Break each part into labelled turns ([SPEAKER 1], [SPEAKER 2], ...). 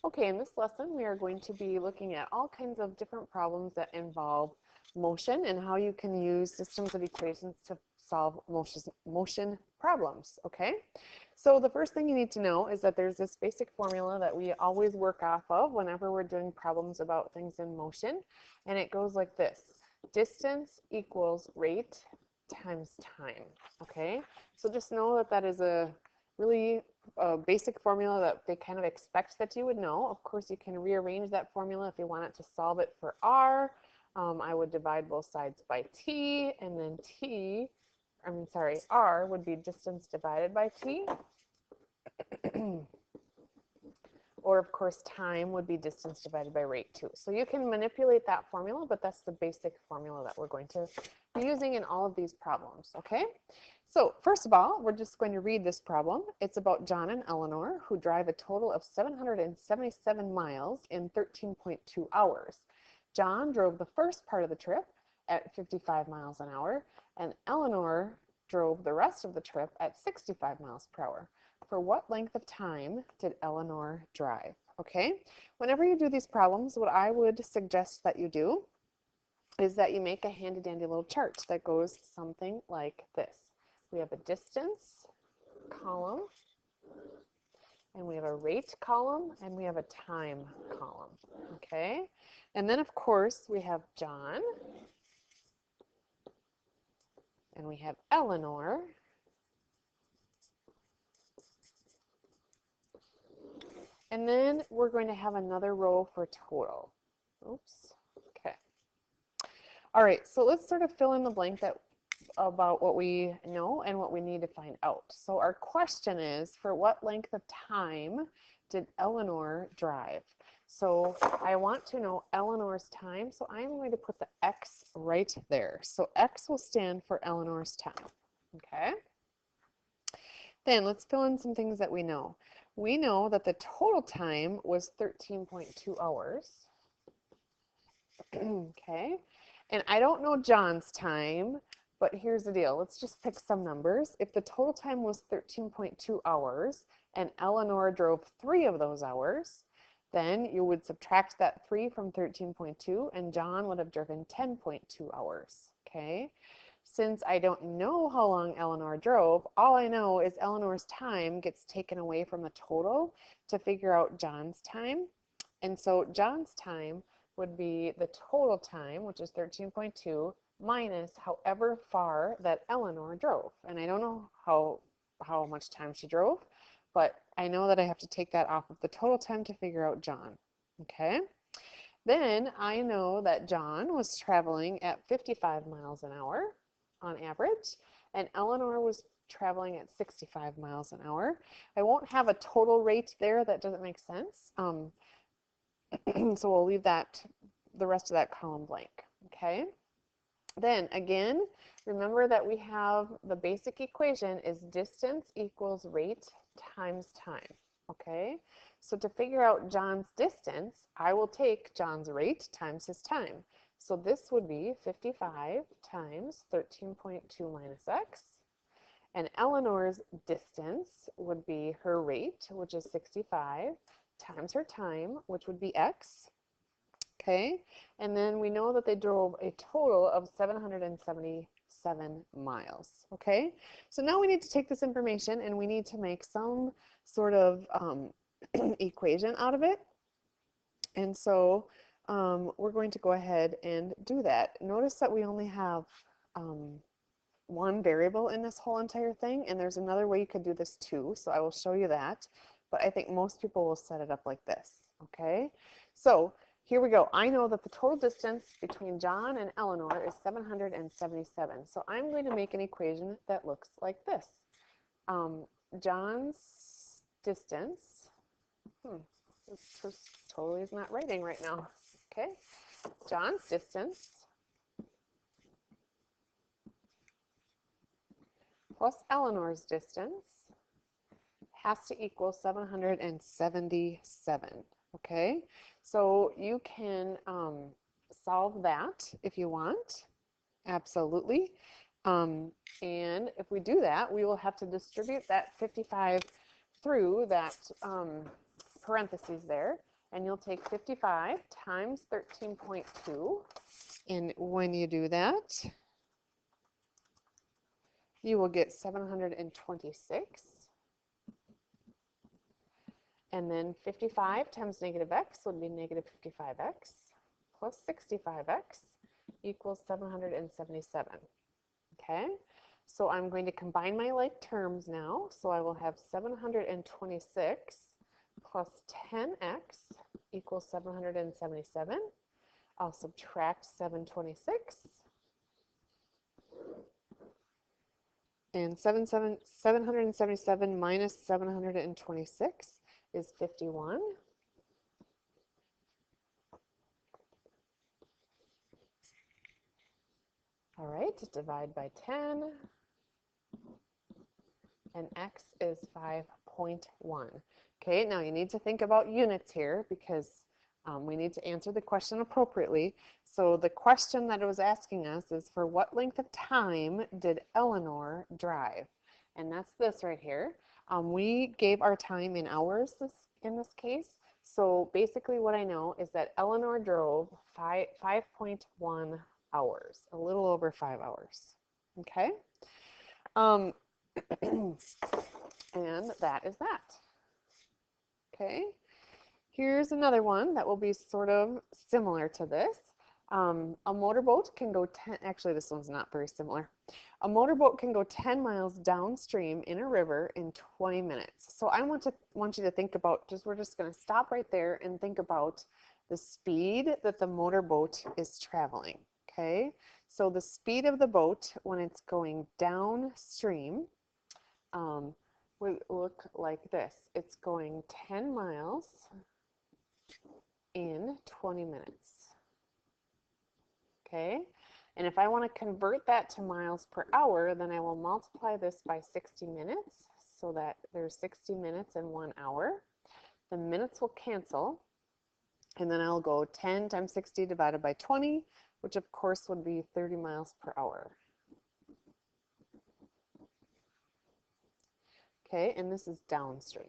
[SPEAKER 1] Okay, in this lesson, we are going to be looking at all kinds of different problems that involve motion and how you can use systems of equations to solve motion problems, okay? So the first thing you need to know is that there's this basic formula that we always work off of whenever we're doing problems about things in motion, and it goes like this. Distance equals rate times time, okay? So just know that that is a really basic formula that they kind of expect that you would know. Of course, you can rearrange that formula if you want it to solve it for r. I would divide both sides by t, and then r would be distance divided by t. Or, of course, time would be distance divided by rate, too. So you can manipulate that formula, but that's the basic formula that we're going to be using in all of these problems, okay? So first of all, we're just going to read this problem. It's about John and Eleanor, who drive a total of 777 miles in 13.2 hours. John drove the first part of the trip at 55 miles an hour, and Eleanor drove the rest of the trip at 65 miles per hour. For what length of time did Eleanor drive? Okay, whenever you do these problems, what I would suggest that you do is that you make a handy-dandy little chart that goes something like this. We have a distance column, and we have a rate column, and we have a time column, okay? And then, of course, we have John, and we have Eleanor, and then we're going to have another row for total. Oops, okay. All right, so let's sort of fill in the blank about what we know and what we need to find out. So our question is, for what length of time did Eleanor drive? So I want to know Eleanor's time, so I'm going to put the X right there. So X will stand for Eleanor's time, okay? Then let's fill in some things that we know. We know that the total time was 13.2 hours, okay? And I don't know John's time, but here's the deal. Let's just pick some numbers. If the total time was 13.2 hours and Eleanor drove 3 of those hours, then you would subtract that 3 from 13.2 and John would have driven 10.2 hours, okay? Since I don't know how long Eleanor drove, all I know is Eleanor's time gets taken away from the total to figure out John's time. And so John's time would be the total time, which is 13.2, minus however far that Eleanor drove. And I don't know how much time she drove, but I know that I have to take that off of the total time to figure out John. Okay? Then I know that John was traveling at 55 miles an hour on average, and Eleanor was traveling at 65 miles an hour. I won't have a total rate there. That doesn't make sense. So we'll leave that, the rest of that column blank, okay? Then again, remember that we have the basic equation is distance equals rate times time, okay? So to figure out John's distance, I will take John's rate times his time. So this would be 55 times 13.2 minus x. And Eleanor's distance would be her rate, which is 65, times her time, which would be x. Okay, and then we know that they drove a total of 777 miles. Okay, so now we need to take this information and we need to make some sort of equation out of it. And so we're going to go ahead and do that. Notice that we only have one variable in this whole entire thing, and there's another way you could do this too, so I will show you that. But I think most people will set it up like this, okay? So here we go. I know that the total distance between John and Eleanor is 777. So I'm going to make an equation that looks like this. John's distance, this totally is not writing right now, okay? John's distance plus Eleanor's distance has to equal 777, okay? So you can solve that if you want, absolutely. And if we do that, we will have to distribute that 55 through that parentheses there. and you'll take 55 times 13.2. And when you do that, you will get 726. And then 55 times negative x would be negative 55x plus 65x equals 777. Okay, so I'm going to combine my like terms now. So I will have 726 plus 10x equals 777. I'll subtract 726. And 777 minus 726 is 51. All right, divide by 10. And x is 5.1. Okay, now you need to think about units here because we need to answer the question appropriately. So the question that it was asking us is, for what length of time did Eleanor drive? And that's this right here. We gave our time in hours in this case. So basically what I know is that Eleanor drove 5.1 hours, a little over 5 hours. Okay? And that is that. Okay, here's another one that will be sort of similar to this. A motorboat can go 10, actually this one's not very similar. A motorboat can go 10 miles downstream in a river in 20 minutes. So I want you to think about, we're just going to stop right there and think about the speed that the motorboat is traveling. Okay, so the speed of the boat when it's going downstream would look like this. It's going 10 miles in 20 minutes. Okay, and if I want to convert that to miles per hour, then I will multiply this by 60 minutes so that there's 60 minutes in 1 hour. The minutes will cancel, and then I'll go 10 times 60 divided by 20, which of course would be 30 miles per hour. Okay, and this is downstream.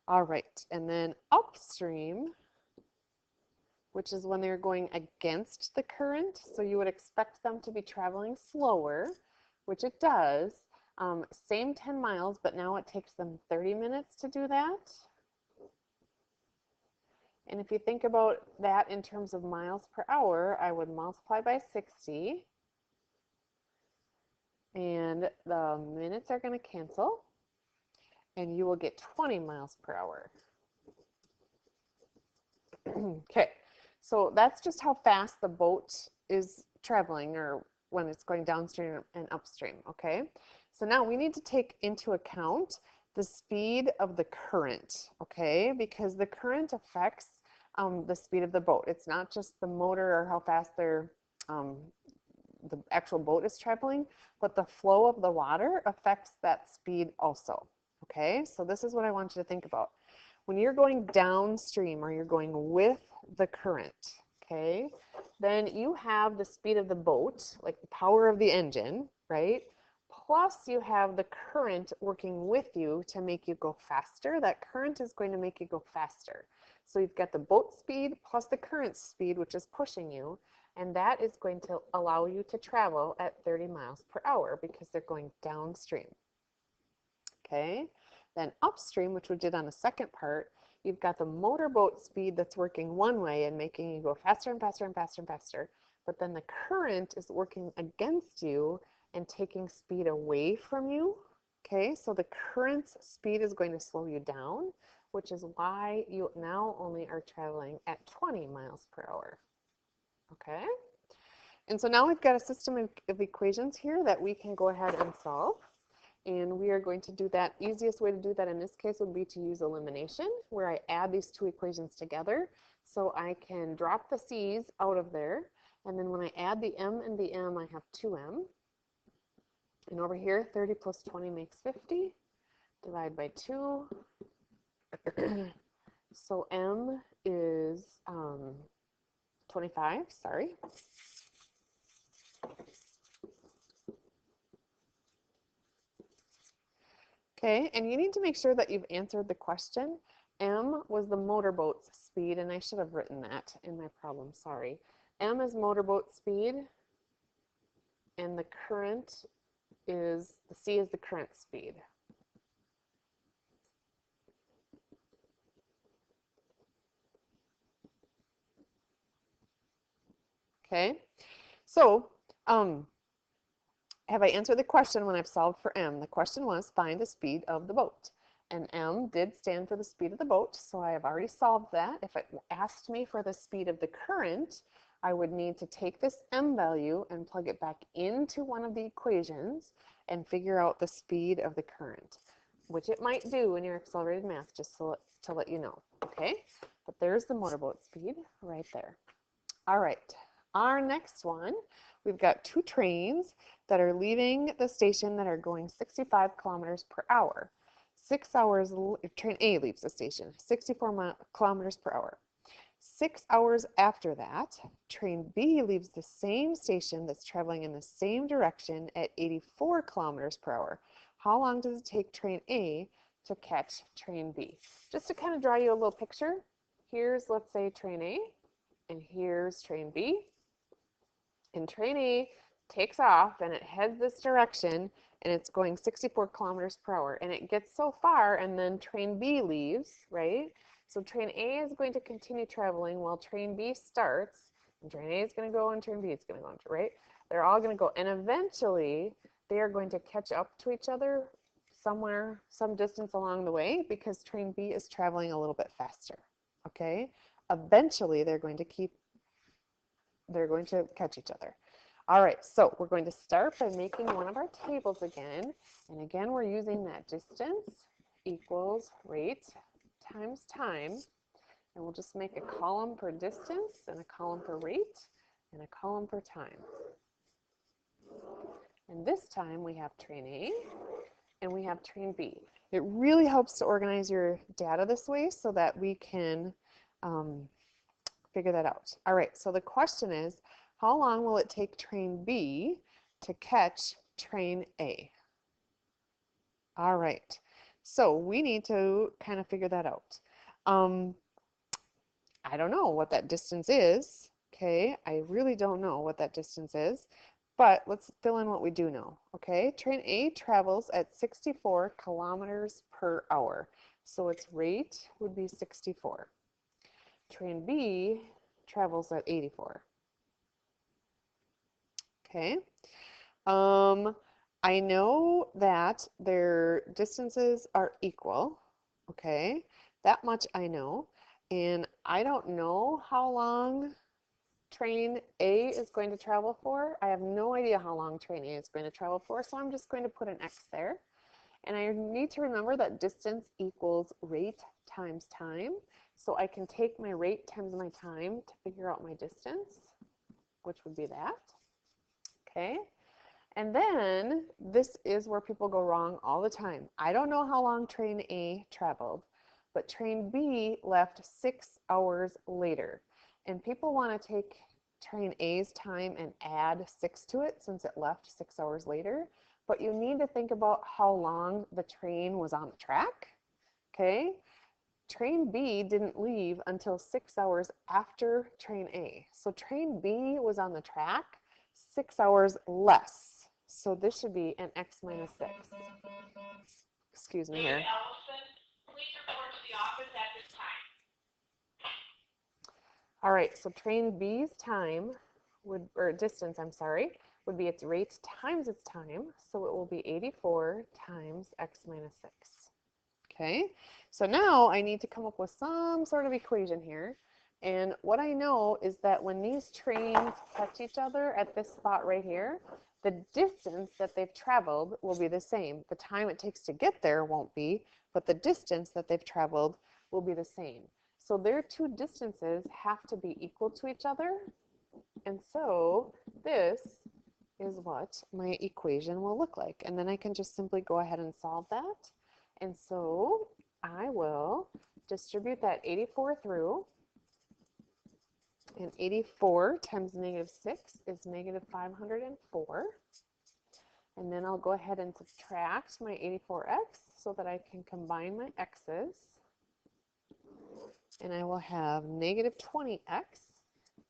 [SPEAKER 1] All right, and then upstream, which is when they're going against the current. So you would expect them to be traveling slower, which it does. Same 10 miles, but now it takes them 30 minutes to do that. And if you think about that in terms of miles per hour, I would multiply by 60. And the minutes are going to cancel. And you will get 20 miles per hour. Okay, so that's just how fast the boat is traveling, or when it's going downstream and upstream, okay? So now we need to take into account the speed of the current, okay? Because the current affects the speed of the boat. It's not just the motor or how fast the actual boat is traveling, but the flow of the water affects that speed also, okay? So this is what I want you to think about. When you're going downstream or you're going with the current, okay, then you have the speed of the boat, like the power of the engine, right? Plus you have the current working with you to make you go faster. That current is going to make you go faster. So you've got the boat speed plus the current speed, which is pushing you, and that is going to allow you to travel at 30 miles per hour because they're going downstream. Okay, then upstream, which we did on the second part, you've got the motorboat speed that's working one way and making you go faster and faster and faster and faster, but then the current is working against you and taking speed away from you. Okay, so the current's speed is going to slow you down, which is why you now only are traveling at 20 miles per hour. Okay, and so now we've got a system of equations here that we can go ahead and solve. And we are going to do that. Easiest way to do that in this case would be to use elimination, where I add these two equations together. So I can drop the c's out of there. And then when I add the m and the m, I have 2m. And over here, 30 plus 20 makes 50. Divide by 2. So m is 25, sorry. Okay, and you need to make sure that you've answered the question. M was the motorboat's speed, and I should have written that in my problem, sorry. M is motorboat speed, and the current is, the C is the current speed. Okay, so have I answered the question when I've solved for M? The question was find the speed of the boat. And M did stand for the speed of the boat, so I have already solved that. If it asked me for the speed of the current, I would need to take this M value and plug it back into one of the equations and figure out the speed of the current, which it might do in your accelerated math, just to let you know, okay? But there's the motorboat speed right there. All right, our next one, we've got two trains that are leaving the station that are going 65 kilometers per hour. 6 hours, train A leaves the station, 64 kilometers per hour. 6 hours after that, train B leaves the same station that's traveling in the same direction at 84 kilometers per hour. How long does it take train A to catch train B? Just to kind of draw you a little picture, here's, let's say, train A, and here's train B. And train A takes off and it heads this direction and it's going 64 kilometers per hour and it gets so far and then train B leaves, right? So train A is going to continue traveling while train B starts, and train A is going to go and train B is going to go, right? They're all going to go, and eventually they are going to catch up to each other somewhere, some distance along the way, because train B is traveling a little bit faster, okay? Eventually they're going to catch each other. All right, so we're going to start by making one of our tables again. And again, we're using that distance equals rate times time. And we'll just make a column for distance and a column for rate and a column for time. And this time we have train A and we have train B. It really helps to organize your data this way so that we can figure that out. All right, so the question is, how long will it take train B to catch train A? All right, so we need to kind of figure that out. I don't know what that distance is, okay? I really don't know what that distance is, but let's fill in what we do know, okay? Train A travels at 64 kilometers per hour, so its rate would be 64. Train B travels at 84. Okay. I know that their distances are equal. Okay. That much I know. And I don't know how long train A is going to travel for. I have no idea how long train A is going to travel for, so I'm just going to put an X there. And I need to remember that distance equals rate times time. So I can take my rate times my time to figure out my distance, which would be that. Okay. And then this is where people go wrong all the time. I don't know how long train A traveled, but train B left 6 hours later. And people want to take train A's time and add 6 to it since it left 6 hours later. But you need to think about how long the train was on the track. Okay? Train B didn't leave until 6 hours after train A. So train B was on the track 6 hours less. So this should be an X minus 6. Excuse me here. Please report to the office at this time. All right, so train B's time would, or distance, I'm sorry, would be its rate times its time. So it will be 84 times X minus 6. Okay, so now I need to come up with some sort of equation here. And what I know is that when these trains catch each other at this spot right here, the distance that they've traveled will be the same. The time it takes to get there won't be, but the distance that they've traveled will be the same. So their two distances have to be equal to each other. And so this is what my equation will look like. And then I can just simply go ahead and solve that. And so I will distribute that 84 through. And 84 times negative 6 is negative 504. And then I'll go ahead and subtract my 84x so that I can combine my x's. And I will have negative 20x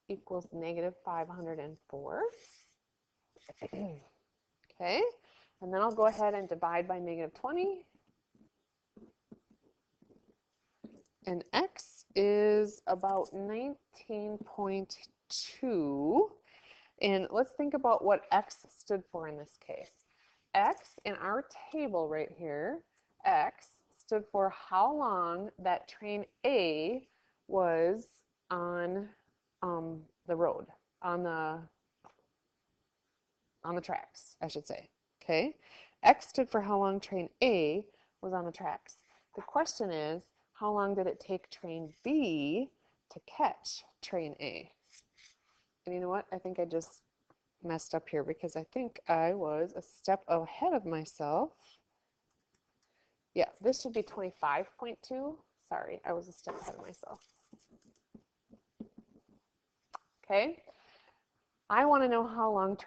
[SPEAKER 1] equals negative 504. Okay, and then I'll go ahead and divide by negative 20. And x is about 19.2. And let's think about what x stood for in this case. X in our table right here, x stood for how long that train A was on the road, on the tracks, I should say. Okay, X stood for how long train A was on the tracks. The question is, how long did it take train B to catch train A? And you know what? I think I just messed up here because I think I was a step ahead of myself. Yeah, this should be 25.2. Sorry, I was a step ahead of myself. Okay, I want to know how long it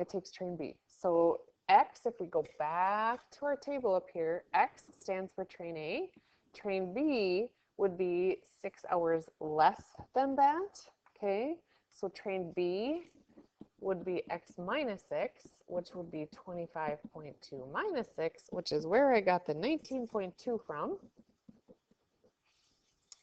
[SPEAKER 1] takes train B. So X, if we go back to our table up here, X stands for train A. Train B would be 6 hours less than that. Okay, so train B would be x minus 6, which would be 25.2 minus 6, which is where I got the 19.2 from.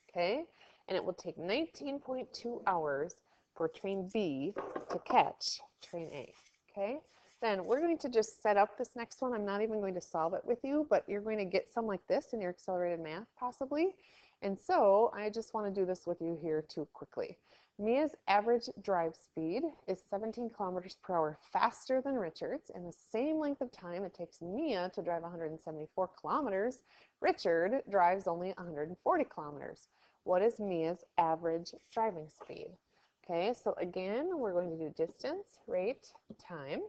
[SPEAKER 1] Okay, and it will take 19.2 hours for train B to catch train A. Okay, then we're going to just set up this next one. I'm not even going to solve it with you, but you're going to get some like this in your accelerated math possibly. And so I just want to do this with you here too quickly. Mia's average drive speed is 17 kilometers per hour faster than Richard's. In the same length of time it takes Mia to drive 174 kilometers, Richard drives only 140 kilometers. What is Mia's average driving speed? Okay, so again, we're going to do distance, rate, time.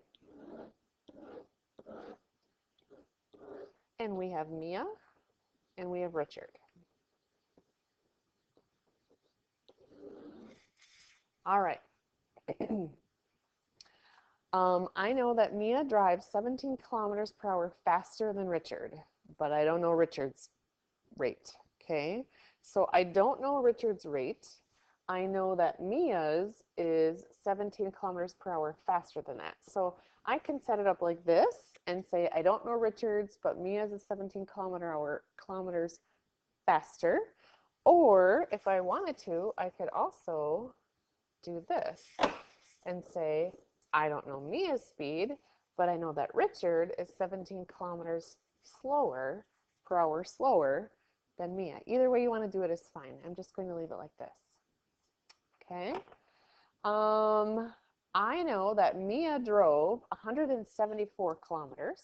[SPEAKER 1] And we have Mia, and we have Richard. All right. I know that Mia drives 17 kilometers per hour faster than Richard, but I don't know Richard's rate, okay? So I don't know Richard's rate. I know that Mia's is 17 kilometers per hour faster than that. So I can set it up like this and say, I don't know Richard's, but Mia's is 17 kilometers faster. Or if I wanted to, I could also do this and say, I don't know Mia's speed, but I know that Richard is 17 kilometers slower per hour slower than Mia. Either way you want to do it is fine. I'm just going to leave it like this. Okay. I know that Mia drove 174 kilometers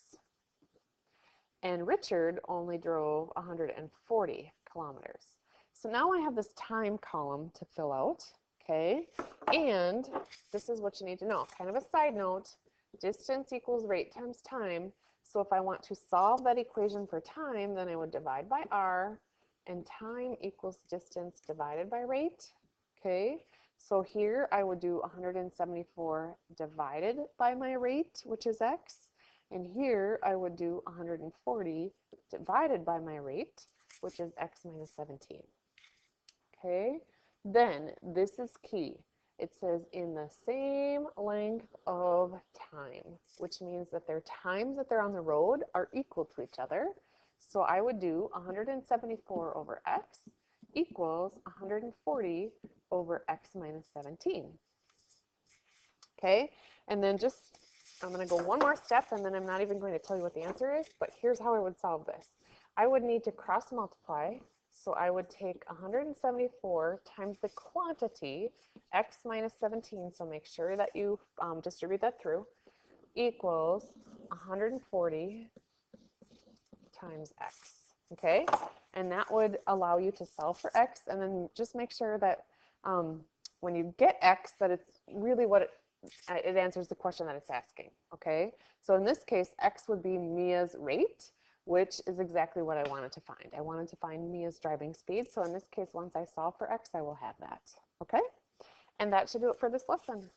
[SPEAKER 1] and Richard only drove 140 kilometers. So now I have this time column to fill out. Okay, and this is what you need to know. Kind of a side note, distance equals rate times time. So if I want to solve that equation for time, then I would divide by r, and time equals distance divided by rate. Okay, so here I would do 174 divided by my rate, which is x, and here I would do 140 divided by my rate, which is x minus 17. Okay. Then this is key. It says in the same length of time, which means that their times that they're on the road are equal to each other. So I would do 174 over x equals 140 over x minus 17. Okay, and then I'm going to go one more step and then I'm not even going to tell you what the answer is, but here's how I would solve this. I would need to cross multiply. So I would take 174 times the quantity, x minus 17, so make sure that you distribute that through, equals 140 times x, okay? And that would allow you to solve for x, and then just make sure that when you get x, that it's really what it answers the question that it's asking, okay? So in this case, x would be Mia's rate, which is exactly what I wanted to find. I wanted to find Mia's driving speed. So in this case, once I solve for x, I will have that. Okay? And that should do it for this lesson.